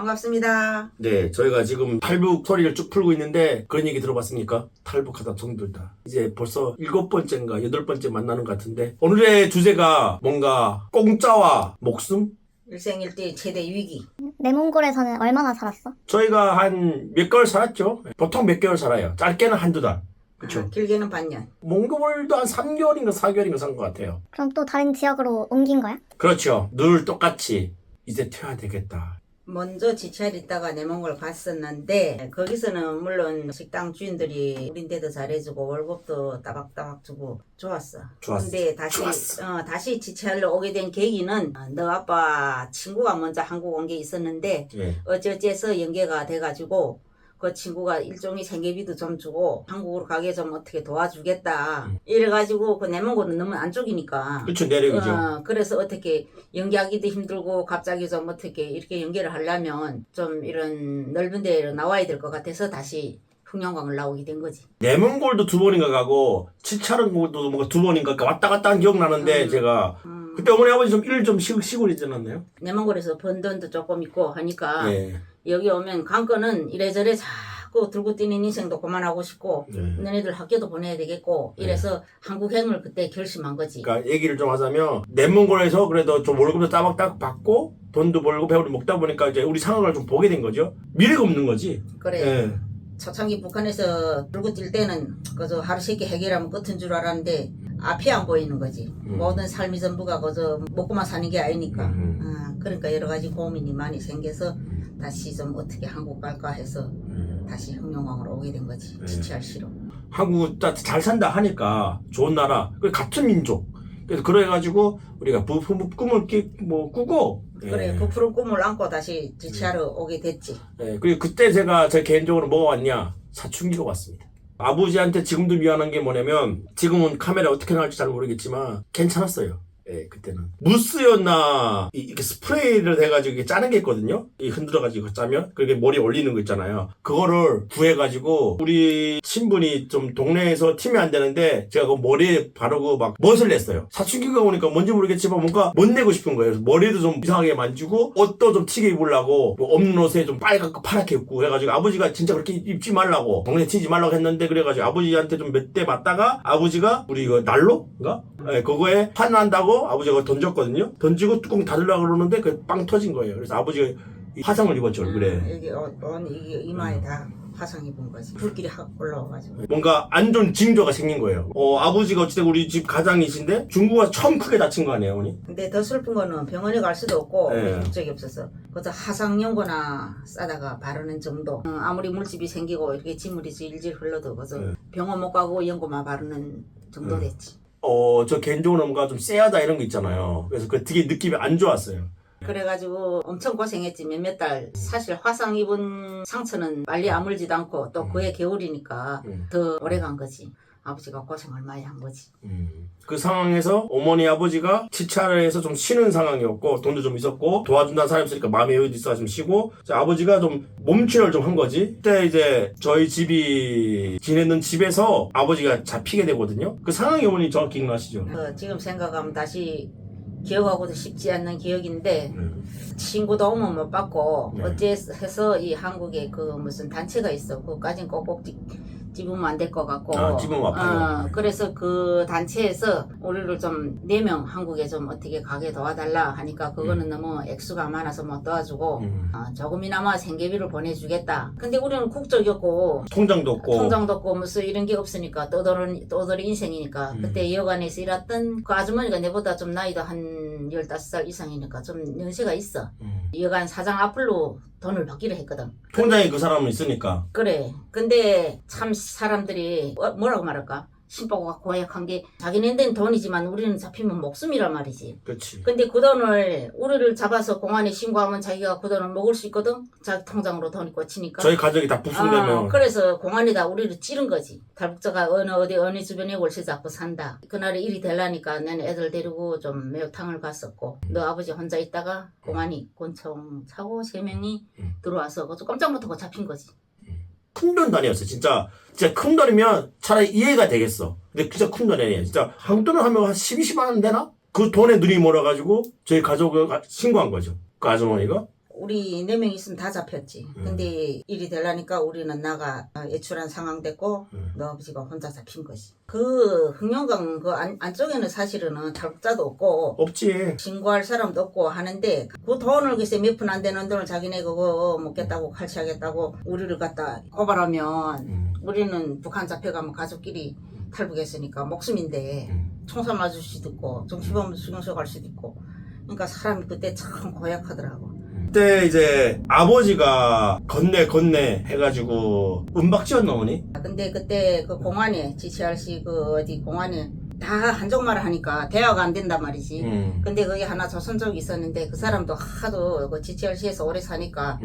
반갑습니다. 네, 저희가 지금 탈북 소리를 쭉 풀고 있는데 그런 얘기 들어봤습니까? 탈북하다 정들다. 이제 벌써 7번째인가 8번째 만나는 것 같은데 오늘의 주제가 뭔가 공짜와 목숨? 일생일대 최대 위기. 내몽골에서는 얼마나 살았어? 저희가 한 몇 개월 살았죠. 보통 몇 개월 살아요. 짧게는 한두 달. 그렇죠. 길게는 반년. 몽골도 한 3개월인가 4개월인가 산 것 같아요. 그럼 또 다른 지역으로 옮긴 거야? 그렇죠. 늘 똑같이 이제 튀어야 되겠다. 먼저 지치알 있다가 내몽골 갔었는데 거기서는 물론 식당 주인들이 우린데도 잘해주고 월급도 따박따박 주고 좋았어. 좋았어. 근데 좋았어. 다시 지치알로 오게 된 계기는 너 아빠 친구가 먼저 한국 온 게 있었는데 예. 어찌어찌해서 연계가 돼가지고 그 친구가 일종의 생계비도 좀 주고 한국으로 가게 좀 어떻게 도와주겠다. 이래가지고 그 내몽골은 너무 안쪽이니까. 그렇죠. 내륙이죠. 그래서 어떻게 연기하기도 힘들고 갑자기 좀 어떻게 이렇게 연계를 하려면 좀 이런 넓은 데로 나와야 될 것 같아서 다시 흑룡강을 나오게 된 거지. 내몽골도 2번인가 가고 치차른골도 뭔가 2번인가 왔다 갔다 한 기억 나는데 제가 그때 어머니 아버지 좀 일을 좀 쉬고 그러지 않았나요? 내몽골에서 번 돈도 조금 있고 하니까 네. 여기 오면 관건은 이래저래 자꾸 들고 뛰는 인생도 그만하고 싶고 네. 너네들 학교도 보내야 되겠고 이래서 한국행을 그때 결심한 거지. 그러니까 얘기를 좀 하자면 내몽골에서 그래도 좀 월급도 따박따박 받고 돈도 벌고 배우를 먹다 보니까 이제 우리 상황을 좀 보게 된 거죠. 미래가 없는 거지. 그래. 예. 초창기 북한에서 들고 뛸 때는 그저 하루 세끼 해결하면 끝인 줄 알았는데 앞이 안 보이는 거지. 모든 삶이 전부가 그저 먹고만 사는 게 아니니까. 그러니까 여러 가지 고민이 많이 생겨서 다시 좀 어떻게 한국 갈까 해서 다시 흑룡강으로 오게 된 거지. 지치할 시로. 한국 잘 산다 하니까 좋은 나라. 같은 민족. 그래서 그래가지고 우리가 꿈을 꾸고 그래, 그 푸른 꿈을 안고 다시 지치하러 오게 됐지. 예, 그리고 그때 제가 제 개인적으로 뭐가 왔냐? 사춘기가 왔습니다. 아버지한테 지금도 미안한 게 뭐냐면 지금은 카메라 어떻게 나올지 잘 모르겠지만 괜찮았어요. 예, 그때는 무스였나 이렇게 스프레이를 해가지고 이게 짜는 게 있거든요. 이 흔들어가지고 짜면 그렇게 머리에 올리는 거 있잖아요. 그거를 구해가지고 우리 친분이 좀 동네에서 팀이 안 되는데 제가 그 머리에 바르고 막 멋을 냈어요. 사춘기가 오니까 뭔지 모르겠지만 뭔가 못 내고 싶은 거예요. 그래서 머리도 좀 이상하게 만지고 옷도 좀 튀게 입으려고 뭐 없는 옷에 좀 빨갛고 파랗게 입고 그래가지고 아버지가 진짜 그렇게 입지 말라고 동네 튀지 말라고 했는데 그래가지고 아버지한테 좀 몇 대 맞다가 아버지가 우리 이거 난로인가? 예, 그거에 화난다고 아버지가 던졌거든요. 던지고 뚜껑 닫으려고 그러는데 그 빵 터진 거예요. 그래서 아버지가 화상을 입었죠, 얼굴에. 이게 이마에 다 화상 입은 거지. 불길이 확 올라와가지고. 뭔가 안 좋은 징조가 생긴 거예요. 아버지가 어찌됐든 우리 집 가장이신데 중국에서 처음 크게 다친 거 아니에요, 어머니? 근데 더 슬픈 거는 병원에 갈 수도 없고 네. 목적이 없어서 그래서 하상연고나 싸다가 바르는 정도. 아무리 물집이 생기고 이렇게 진물이 질질 흘러도 그래서 병원 못 가고 연고만 바르는 정도 됐지. 저 개인적으로 뭔가 좀 쎄하다 이런 거 있잖아요. 그래서 그 되게 느낌이 안 좋았어요. 그래가지고 엄청 고생했지. 몇몇 달. 사실 화상 입은 상처는 빨리 아물지도 않고 또 그해 겨울이니까 더 오래 간 거지. 아버지가 고생을 많이 한 거지. 그 상황에서 어머니 아버지가 치차를 좀 쉬는 상황이었고 돈도 좀 있었고 도와준다는 사람이 있으니까 마음의 여유도 있어 좀 쉬고 아버지가 좀 몸치료를 좀 한 거지. 그때 이제 저희 집이 지내는 집에서 아버지가 잡히게 되거든요. 그 상황이 어머니 정확히 기억나시죠? 지금 생각하면 다시 기억하고도 쉽지 않는 기억인데 친구 도움은 못 받고 어째서 이 한국에 그 무슨 단체가 있어. 그거까진 꼭꼭 집으면 안 될 것 같고. 집으면 아파요. 그래서 그 단체에서 우리를 좀 4명 한국에 좀 어떻게 가게 도와달라 하니까 그거는 너무 액수가 많아서 못 도와주고 조금이나마 생계비를 보내주겠다. 근데 우리는 국적이었고 통장도 없고 무슨 이런 게 없으니까 떠돌이 인생이니까 그때 여관에서 일했던 그 아주머니가 내보다 좀 나이도 한 15살 이상이니까 좀 연세가 있어. 여관 사장 앞으로 돈을 받기로 했거든. 통장에 그 사람은 있으니까. 그래. 근데 참 사람들이 뭐라고 말할까? 신보가 고약한 게 자기네들은 돈이지만 우리는 잡히면 목숨이란 말이지. 그렇지. 근데 그 돈을 우리를 잡아서 공안에 신고하면 자기가 그 돈을 먹을 수 있거든. 자기 통장으로 돈이 꽂히니까. 저희 가족이 다 부순되면. 그래서 공안에다 우리를 찌른 거지. 탈북자가 어느 주변에 월세 잡고 산다. 그날에 일이 되려니까 나는 애들 데리고 좀 매우탕을 갔었고 너 아버지 혼자 있다가 공안이 권총 차고 3명이 들어와서 그래서 깜짝 못하고 잡힌 거지. 큰 돈 단위였어요. 진짜 큰 돈이면 차라리 이해가 되겠어. 근데 진짜 큰 돈이 아니에요. 진짜 한국 돈을 하면 한 12, 10만 원 되나? 그 돈에 눈이 멀어가지고 저희 가족을 신고한 거죠. 그 아주머니가. 우리 4명 있으면 다 잡혔지. 근데 일이 되려니까 우리는 나가 애출한 상황 됐고 너 아버지가 혼자 잡힌 거지. 그 흑룡강 그 안쪽에는 사실은 탈북자도 없고 없지. 신고할 사람도 없고 하는데 그 돈을 글쎄 몇 푼 안 되는 돈을 자기네 그거 먹겠다고 칼치하겠다고 우리를 갖다 고발하면 우리는 북한 잡혀가면 가족끼리 탈북했으니까 목숨인데 총살 맞을 수도 있고 정치범 수용소 갈 수도 있고 그러니까 사람이 그때 참 고약하더라고. 그때 이제 아버지가 건네 해가지고 은박지였나 오니? 근데 그때 그 공안에 GCRC 그 어디 공안에 다 한쪽말을 하니까 대화가 안 된단 말이지. 근데 거기 하나 조선족이 있었는데 그 사람도 하도 그 GCRC에서 오래 사니까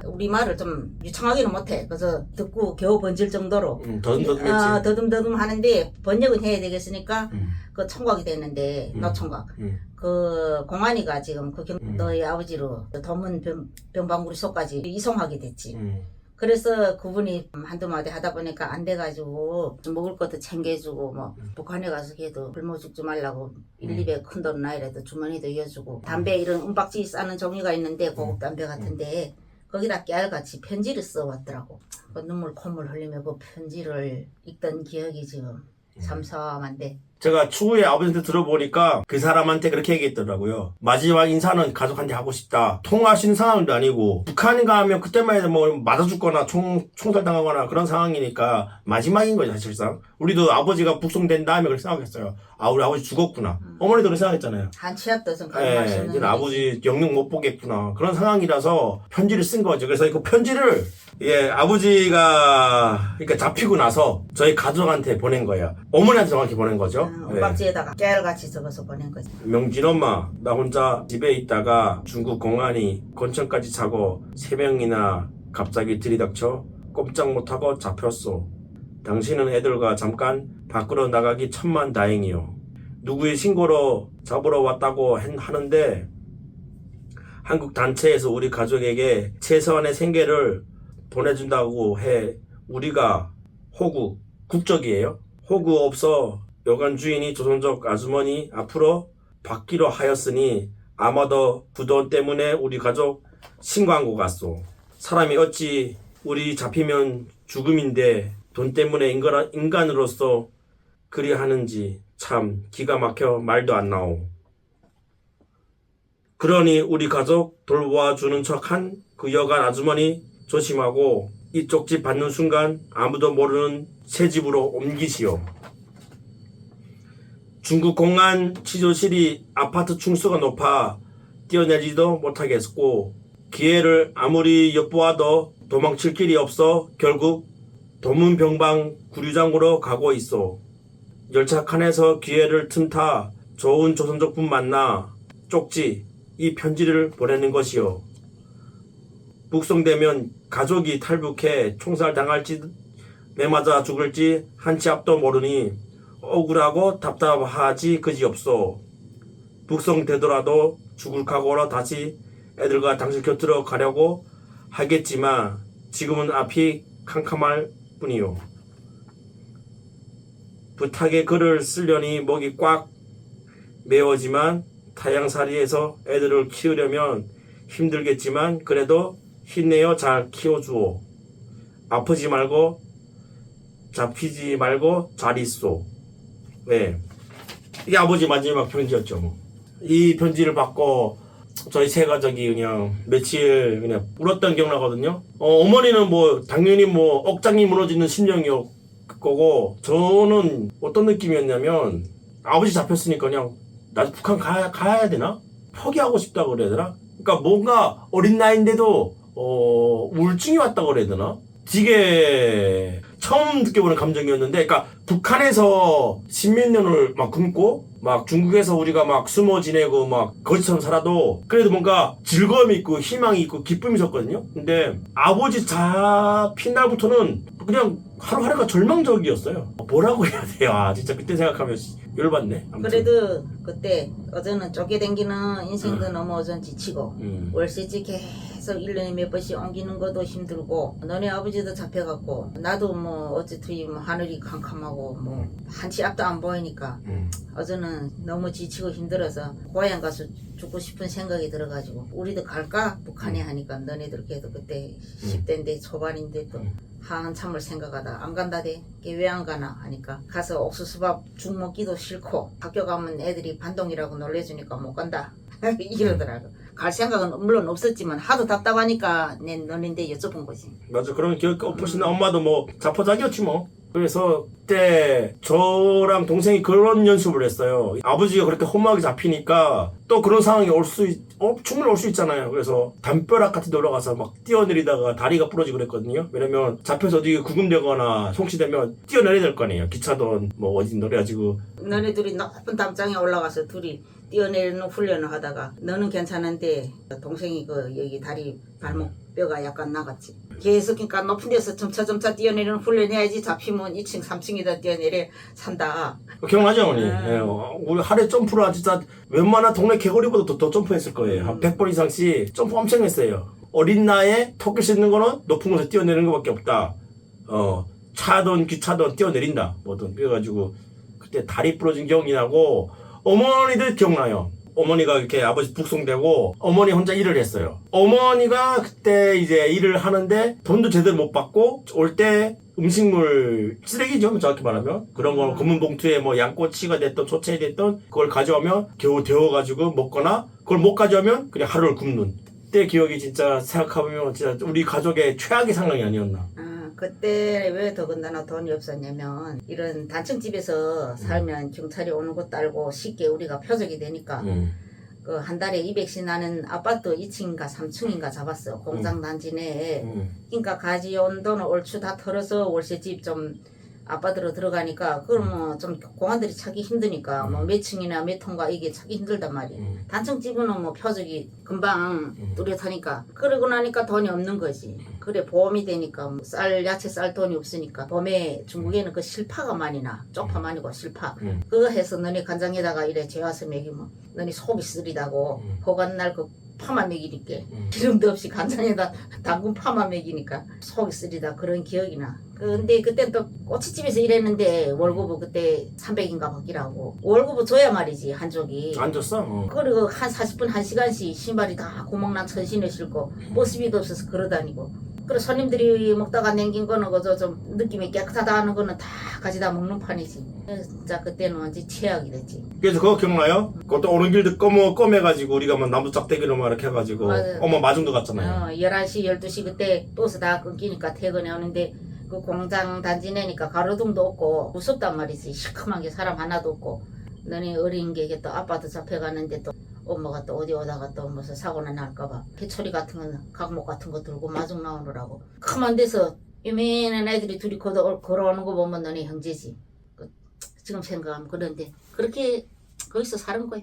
우리 말을 좀 유창하게는 못해. 그래서 듣고 겨우 번질 정도로 더듬더듬했지. 더듬더듬 하는데 번역은 해야 되겠으니까 그 총각이 됐는데 노총각. 그 공안이가 지금 그 너희 아버지로 도문 병방구리소까지 이송하게 됐지. 그래서 그분이 한두 마디 하다 보니까 안 돼가지고 좀 먹을 것도 챙겨주고 뭐 북한에 가서 걔도 굶어 죽지 말라고 1,200 큰 돈 나이라도 주머니도 이어주고 담배 이런 은박지 싸는 종류가 있는데 고급 담배 같은데 거기다 깨알같이 편지를 써왔더라고. 그 눈물 콧물 흘리며 그 편지를 읽던 기억이 지금 삼삼한데 제가 추후에 아버지한테 들어보니까 그 사람한테 그렇게 얘기했더라고요. 마지막 인사는 가족한테 하고 싶다. 통화할 수 있는 상황도 아니고 북한에 가면 그때만 해도 뭐 맞아 죽거나 총살 당하거나 그런 상황이니까 마지막인 거죠 사실상. 우리도 아버지가 북송된 다음에 그렇게 생각했어요. 아 우리 아버지 죽었구나. 어머니도 그렇게 생각했잖아요. 한치앞도 좀 가능할 수 예, 있는 이제 아버지 영영 못 보겠구나. 그런 상황이라서 편지를 쓴 거죠. 그래서 그 편지를 아버지가 그러니까 잡히고 나서 저희 가족한테 보낸 거예요. 어머니한테 정확히 보낸 거죠. 은박지에다가 깨알같이 적어서 보낸 거지. 명진 엄마, 나 혼자 집에 있다가 중국 공안이 건천까지 차고 3명이나 갑자기 들이닥쳐 꼼짝 못하고 잡혔소. 당신은 애들과 잠깐 밖으로 나가기 천만다행이요. 누구의 신고로 잡으러 왔다고 하는데 한국 단체에서 우리 가족에게 최소한의 생계를 보내준다고 해. 우리가 호구, 국적이에요. 호구 없어 여관 주인이 조선족 아주머니 앞으로 받기로 하였으니 아마도 그 돈 때문에 우리 가족 신고한 것 같소. 사람이 어찌 우리 잡히면 죽음인데 돈 때문에 인간으로서 그리 하는지 참 기가 막혀 말도 안 나오. 그러니 우리 가족 돌봐주는 척한 그 여관 아주머니 조심하고 이쪽 집 받는 순간 아무도 모르는 새 집으로 옮기시오. 중국 공안 취조실이 아파트 층수가 높아 뛰어내리지도 못하겠고 기회를 아무리 엿보아도 도망칠 길이 없어 결국 도문병방 구류장으로 가고 있어. 열차 칸에서 기회를 틈타 좋은 조선족분 만나 쪽지 이 편지를 보내는 것이요. 북송되면 가족이 탈북해 총살 당할지 매맞아 죽을지 한치 앞도 모르니 억울하고 답답하지 그지없소. 북송되더라도 죽을 각오로 다시 애들과 당신 곁으로 가려고 하겠지만 지금은 앞이 캄캄할 뿐이요. 부탁에 글을 쓰려니 목이 꽉 메워지만 타양살이에서 애들을 키우려면 힘들겠지만 그래도 힘내어 잘 키워주오. 아프지 말고 잡히지 말고 잘 있소. 네. 이게 아버지 마지막 편지였죠. 뭐. 이 편지를 받고 저희 세 가족이 그냥 며칠 그냥 울었던 기억나거든요. 어머니는 뭐 당연히 뭐 억장이 무너지는 심정이었 거고 저는 어떤 느낌이었냐면 아버지 잡혔으니까 그냥 나도 북한 가야 되나? 포기하고 싶다고 그래야 되나? 그러니까 뭔가 어린 나이인데도 우울증이 왔다고 그래야 되나? 되게 처음 느껴보는 감정이었는데, 그러니까 북한에서 십몇 년을 막 굶고 막 중국에서 우리가 막 숨어 지내고 막 거지처럼 살아도 그래도 뭔가 즐거움이 있고 희망이 있고 기쁨이 있었거든요. 근데 아버지 잡힌 날부터는 그냥 하루하루가 절망적이었어요. 뭐라고 해야 돼요? 진짜 그때 생각하면 열받네. 아무튼. 그래도 그때 어제는 쫓겨댕기는 인생도 너무 어전 지치고 월세집 계속 1년에 몇 번씩 옮기는 것도 힘들고 너네 아버지도 잡혀갔고 나도 뭐 어쨌든 뭐 하늘이 캄캄하고 뭐 한치 앞도 안 보이니까 어제는 너무 지치고 힘들어서 고향 가서 죽고 싶은 생각이 들어가지고 우리도 갈까? 북한에 하니까 너네들 걔도 그때 10대인데 초반인데 또 한참을 생각하다 안 간다대. 왜 안 가나 하니까 가서 옥수수밥 죽 먹기도 싫고 학교 가면 애들이 반동이라고 놀래주니까 못 간다 이러더라고. 갈 생각은 물론 없었지만 하도 답답하니까 내 너네인데 여쭤본 거지. 맞아. 그런 기억 없으시나 엄마도 뭐 자포자기였지 뭐. 그래서 그때 저랑 동생이 그런 연습을 했어요. 아버지가 그렇게 험하게 잡히니까 또 그런 상황이 충분히 올 수 있잖아요. 그래서 담벼락 같은 데 올라가서 막 뛰어내리다가 다리가 부러지고 그랬거든요. 왜냐면 잡혀서 어디 구금되거나 송치되면 뛰어내려야 될 거 아니에요. 기차든 뭐 어디 노래가지고. 너네 둘이 높은 담장에 올라가서 둘이 뛰어내리는 훈련을 하다가 너는 괜찮은데 동생이 그 여기 다리 발목 뼈가 약간 나갔지. 계속 그러니까 높은 데서 점차 뛰어내리는 훈련해야지 잡히면 2층 3층에다 뛰어내려 산다. 기억나죠 어머니? 예, 우리 하루에 점프를 진짜 웬만한 동네 개구리보다 더 점프했을 거예요. 한 100번 이상씩 점프 엄청 했어요. 어린 나이에 토끼 씻는 거는 높은 곳에 뛰어내리는 것밖에 없다. 차든 기차든 뛰어내린다. 뭐든. 그래가지고 그때 다리 부러진 기억이 나고 어머니들 기억나요. 어머니가 이렇게 아버지 북송되고 어머니 혼자 일을 했어요. 어머니가 그때 이제 일을 하는데 돈도 제대로 못 받고 올 때 음식물 쓰레기죠, 정확히 말하면. 그런 거 검은 봉투에 뭐 양꼬치가 됐던 초채이 됐던 그걸 가져오면 겨우 데워가지고 먹거나 그걸 못 가져오면 그냥 하루를 굶는. 그때 기억이 진짜 생각해보면 진짜 우리 가족의 최악의 상황이 아니었나. 그때 왜 더군다나 돈이 없었냐면 이런 단층집에서 살면 경찰이 오는 것도 알고 쉽게 우리가 표적이 되니까 그 한 달에 200씩 나는 아파트 2층인가 3층인가 잡았어. 공장 단지 내에. 그러니까 가져온 돈을 얼추 다 털어서 월세집 좀 아파트로 들어가니까 그걸 뭐 좀 공안들이 찾기 힘드니까 뭐 몇 층이나 몇 통가 이게 찾기 힘들단 말이야. 단층집은 뭐 표적이 금방 뚜렷하니까 그러고 나니까 돈이 없는 거지. 그래 보험이 되니까 뭐 야채 쌀 돈이 없으니까 봄에 중국에는 그 실파가 많이 나. 쪽파만 아니고 실파. 그거 해서 너네 간장에다가 이래 재워서 먹이면 너네 속이 쓰리다고 호간 날 그 파만 먹이니까 기름도 없이 간장에다 담근 파만 먹이니까 속이 쓰리다 그런 기억이 나. 근데 그때 또 꼬치집에서 일했는데 월급은 그때 300인가 받기라고. 월급을 줘야 말이지 한쪽이. 안 줬어? 그리고 한 40분 1시간씩 신발이 다 구멍난 천신을 신고 버스비도 없어서 걸어다니고. 그리고 손님들이 먹다가 남긴 거는 그저 좀 느낌이 깨끗하다 하는 거는 다 가져다 먹는 판이지. 진짜 그때는 완전 최악이 됐지. 그래서 그거 기억나요? 그것도 오는 길도 검해가지고 우리가 막 나무 짝대기로 막 이렇게 해가지고 맞아. 엄마 마중도 갔잖아요. 11시 12시 그때 버스 다 끊기니까 퇴근해 오는데 그 공장 단지 내니까 가로등도 없고 무섭단 말이지. 시커먼 게 사람 하나도 없고 너네 어린 게 또 아빠도 잡혀가는데 또 엄마가 또 어디 오다가 또 무슨 사고나 날까봐 회초리 같은 거 각목 같은 거 들고 마중 나오느라고 컴한 데서 유명한 애들이 둘이 걸어오는 거 보면 너네 형제지. 지금 생각하면 그런데 그렇게 거기서 사는 거야.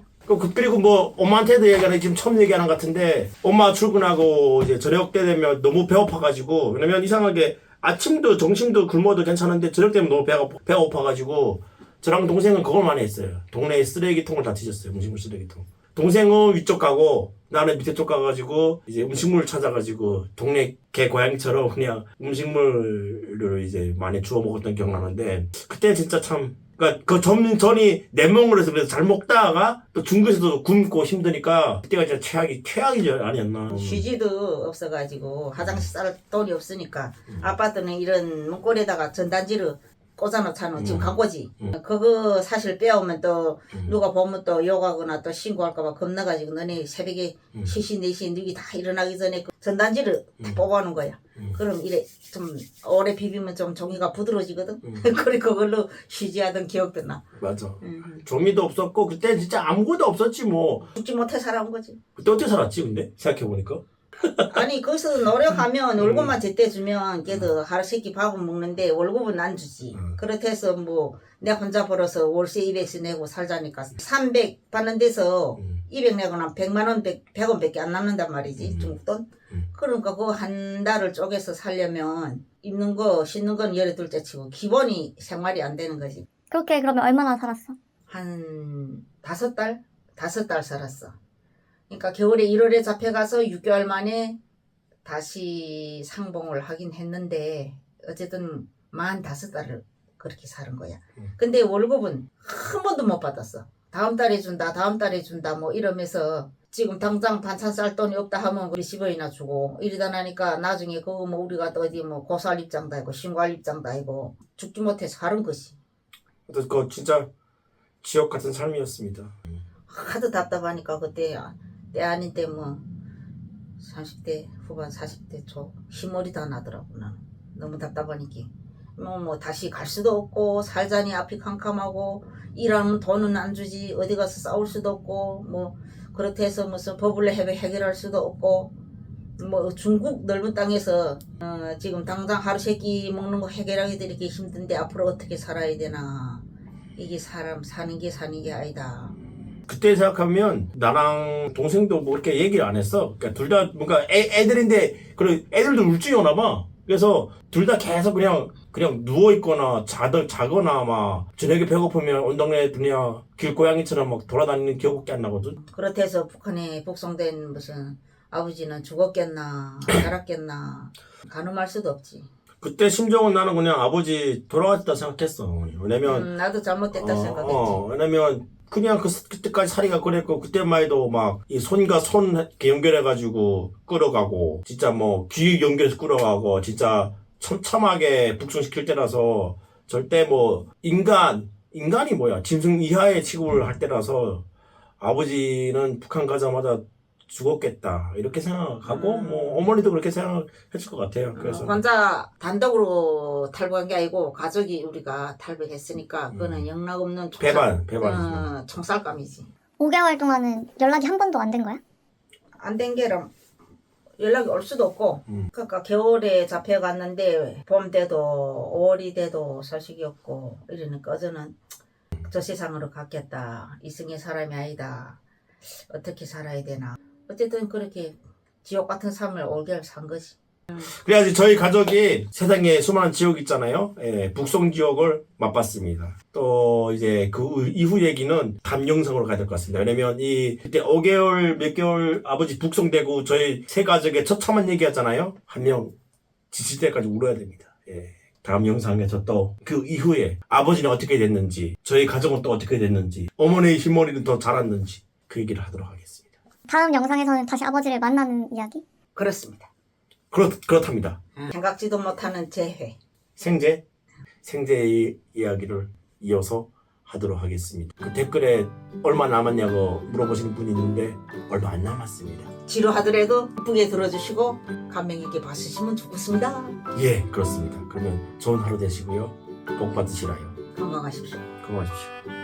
그리고 뭐 엄마한테도 얘기하는 지금 처음 얘기하는 것 같은데 엄마 출근하고 이제 저녁 때 되면 너무 배고파가지고 왜냐면 이상하게 아침도 점심도 굶어도 괜찮은데 저녁 때면 너무 배가 고파가지고 저랑 동생은 그걸 많이 했어요. 동네에 쓰레기통을 다 뒤졌어요. 음식물 쓰레기통. 동생은 위쪽 가고 나는 밑에 쪽 가가지고 이제 음식물 찾아가지고 동네 개 고양이처럼 그냥 음식물을 이제 많이 주워 먹었던 기억나는데 그때 진짜 참 그러니까 그 전이 내 멍으로 해서 그래서 잘 먹다가 또 중국에서도 굶고 힘드니까 그때가 진짜 최악이 아니었나. 휴지도 없어가지고 화장실 쌀 돈이 없으니까 아빠들은 이런 문고리에다가 전단지를 꽂아놓잖아. 지금 광고지. 그거 사실 빼오면 또 누가 보면 또 욕하거나 또 신고할까봐 겁나가지고 너네 새벽에 3시 4시 누기 다 일어나기 전에 그 전단지를 다 뽑아놓은 거야. 그럼 이래 좀 오래 비비면 좀 종이가 부드러워지거든. 그래 그걸로 휴지하던 기억도 나. 맞아. 종이도 없었고 그때 진짜 아무것도 없었지 뭐. 죽지 못해 살아온 거지. 그때 어떻게 살았지 근데 생각해보니까. 아니 거기서 노력하면 월급만 제때 주면 걔도 하루 세끼 밥은 먹는데 월급은 안 주지. 그렇다 해서 뭐 내가 혼자 벌어서 월세 200씩 내고 살자니까 300 받는 데서 200 내거나 100만 원, 100원밖에 안 남는단 말이지. 중국 돈. 그러니까 그 한 달을 쪼개서 살려면 입는 거 씻는 건 열에 둘째 치고 기본이 생활이 안 되는 거지. 그렇게 그러면 얼마나 살았어? 한 5달? 5달 살았어. 그러니까 겨울에 1월에 잡혀가서 6개월 만에 다시 상봉을 하긴 했는데 어쨌든 45달을 그렇게 사는 거야. 근데 월급은 한 번도 못 받았어. 다음 달에 준다, 다음 달에 준다 뭐 이러면서 지금 당장 반찬 쌀 돈이 없다 하면 우리 10원이나 주고 이러다 나니까 나중에 그거 뭐 우리가 또 어디 뭐 고소할 입장도 아니고 신고할 입장도 아니고 죽지 못해서 하는 것이. 그거 진짜 지옥 같은 삶이었습니다. 하도 답답하니까 그때 때 아닌 때 뭐 30대 후반 40대 초 흰머리 다 나더라고. 나는 너무 답답하니까 뭐 다시 갈 수도 없고 살자니 앞이 캄캄하고 일하면 돈은 안 주지 어디 가서 싸울 수도 없고 뭐 그렇다 해서 무슨 법을 해결할 수도 없고 뭐 중국 넓은 땅에서 지금 당장 하루 세끼 먹는 거 해결하기도 이렇게 힘든데 앞으로 어떻게 살아야 되나. 이게 사람 사는 게 아니다. 그때 생각하면 나랑 동생도 뭐 그렇게 얘기를 안 했어. 그러니까 둘 다 뭔가 애들인데 그래 애들도 울증이 오나 봐. 그래서 둘 다 계속 그냥 누워 있거나 자거나 막 저녁에 배고프면 온 동네 그냥 길고양이처럼 막 돌아다니는 기억밖에 안 나거든. 그렇다 해서 북한에 복송된 무슨 아버지는 죽었겠나 살았겠나 가늠할 수도 없지. 그때 심정은 나는 그냥 아버지 돌아갔다 생각했어. 왜냐면 나도 잘못됐다 생각했지. 왜냐면 그냥 그때까지 살이가 그랬고 그때만 해도 막 이 손과 손 이렇게 연결해가지고 끌어가고 진짜 뭐 귀 연결해서 끌어가고 진짜 처참하게 북송시킬 때라서 절대 뭐 인간이 뭐야 짐승 이하의 취급을 할 때라서 아버지는 북한 가자마자 죽었겠다 이렇게 생각하고 뭐 어머니도 그렇게 생각했을 것 같아요. 그래서 혼자 단독으로 탈북한 게 아니고 가족이 우리가 탈북했으니까 그거는 영락 없는 배반 총살감이지. 5개월 동안은 연락이 한 번도 안 된 거야? 안 된 게랑 연락이 올 수도 없고 그러니까 겨울에 잡혀갔는데 봄 돼도 5월이 돼도 소식이 없고 이러니까 어제는 저 세상으로 갔겠다. 이승의 사람이 아니다. 어떻게 살아야 되나. 어쨌든 그렇게 지옥 같은 삶을 5개월 산 거지. 그래야지 저희 가족이 세상에 수많은 지옥 있잖아요. 예, 북송 지옥을 맛봤습니다. 또 이제 그 이후 얘기는 다음 영상으로 가야 될 것 같습니다. 왜냐면 그때 5개월 몇 개월 아버지 북송되고 저희 세 가족의 처참한 얘기하잖아요. 한 명 지칠 때까지 울어야 됩니다. 예. 다음 영상에서 또 그 이후에 아버지는 어떻게 됐는지 저희 가족은 또 어떻게 됐는지 어머니의 흰머리는 더 자랐는지 그 얘기를 하도록 하겠습니다. 다음 영상에서는 다시 아버지를 만나는 이야기? 그렇습니다. 그렇답니다. 생각지도 못하는 재회. 생제의 이야기를 이어서 하도록 하겠습니다. 그 댓글에 얼마 남았냐고 물어보시는 분이 있는데 얼마 안 남았습니다. 지루하더라도 예쁘게 들어주시고 감명 있게 봐주시면 좋겠습니다. 예, 그렇습니다. 그러면 좋은 하루 되시고요. 복 받으시라요. 건강하십시오. 건강하십시오.